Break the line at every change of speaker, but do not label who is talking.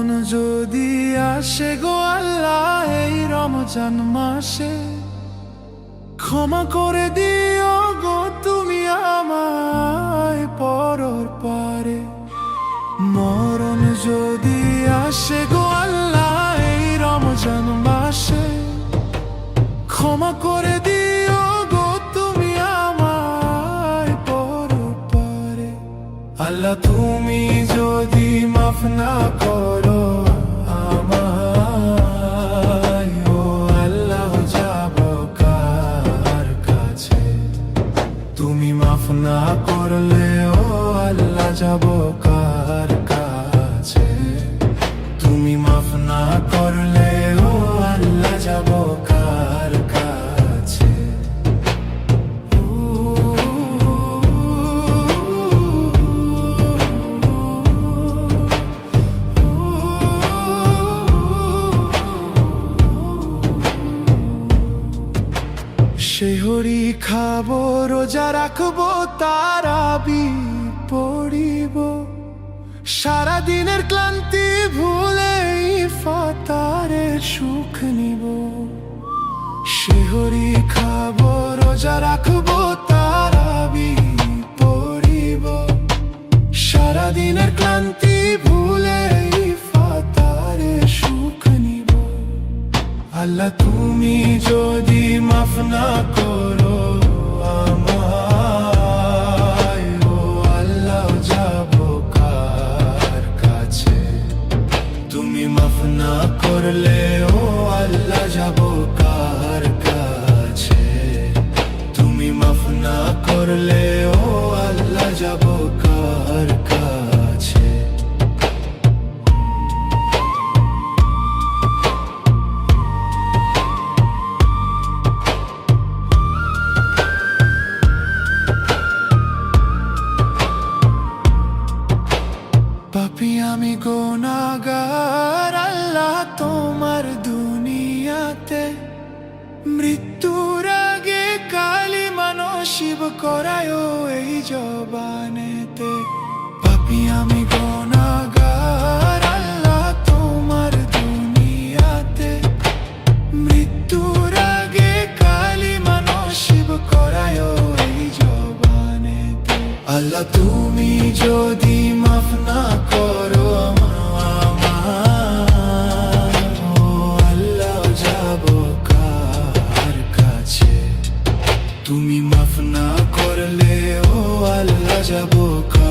মরণ যদি আসে গো আল্লাহ এই রমজান মাসে, ক্ষমা করে দিও গো তুমি আমায় পরর পারে। মরণ যদি আসে গো আল্লাহ এই রমজান মাসে, ক্ষমা করে দিও গো তুমি আমায় পরর পারে। আল্লাহ তুমি যদি মাফ না করো আমায়, ও আল্লাহ যাব কার কাছে? তুমি মাফ না করলে ও আল্লাহ যাব কার কাছে? তুমি মাফ না করলে ও আল্লাহ যাব কার কাছে? সেহরি খাবো, রোজা রাখবো, তারাবি পড়িব, সারাদিনের ক্লান্তি ভুলে ইফতারের সুখ নিব। সেহরি খাবো, রোজা রাখবো, তারাবি পড়িব, সারাদিনের ক্লান্তি ভুলে ইফতারের সুখ নিব। আল্লাহ তুমি যদি মাফ না করো আমায়, ও আল্লাহ যাব কার কাছে? তুমি মাফ না করলে ও আল্লাহ যাব কার কাছে? তুমি মাফ না করলে ও আল্লাহ যাব কার কাছে? পাপী আমি গুনাহগার আল্লাহ তোমার দুনিয়াতে, মৃত্যুর আগে কালিমা নসিব করায় এই জবানেতে। পাপী আমি গুনাহগার আল্লাহ তোমার দুনিয়াতে, মৃত্যুর আগে কালিমা নসিব করায় এই জবানেতে। আল্লাহ তুমি যদি মাফ না করো আমায়, ও আল্লাহ যাব কার কাছে? তুমি মাফ না করলে ও আল্লাহ যাব কার